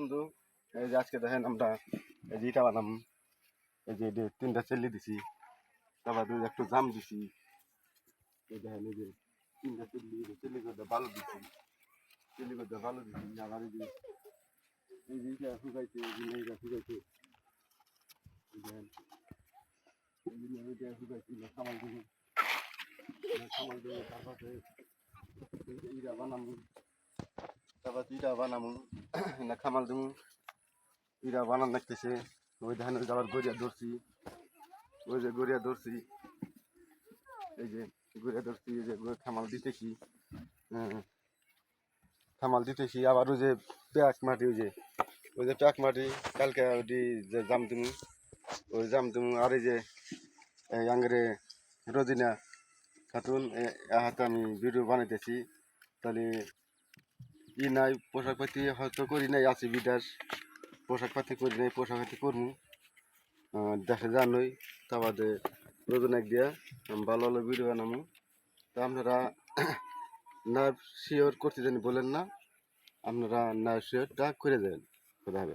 বন্ধু, এই যে আজকে দেখেন আমরা এই যে ইটা বানাম, এই যে তিনটা চেল্লি দিছি, তারপর একটু জাম দিছি, এই দেখেন এই যে তিনটা চেল্লি করতে ভালো দিছি, চেল্লি করতে ভালো দিছি। আবার এই যে ইটা শুকাইছে, এই যে এইটা শুকাইছে, এই দেখেন এই যে এইটা শুকাইছে, সামাল দিব, তারপরে ইটা বানামু, তারপর ইটা বানামু না খামাল দিমু, ইটা বানান লাগতেছে। ওই ধান ওই আবার গড়িয়া ধরছি, ওই যে গড়িয়া ধরছি, এই যে গড়িয়া ধরছি, এই যে খামাল দিতেছি, খামাল দিতেছি। আবার ওই যে প্যাক মাটি, ওই যে প্যাক মাটি কালকে ওই যে জাম দিমু, ওই জাম দিমু। আর এই যে আঙ্গরে রোজিনা খাতুন হাতে আমি ভিডিও বানাইতেছি, তাহলে নাই পোশাক পাতি হয়তো করি নাই, আছি বিদাস পোশাক পাতি করি নাই, পোশাক পাতি করবো দেখে জানোই। তা বাদে রোজনা দিয়া ভালো ভালো ভিডিও বানাবো। তা আপনারা না শিওর করতে জানি বলেন না, আপনারা না শিওরটা করে দেবেন।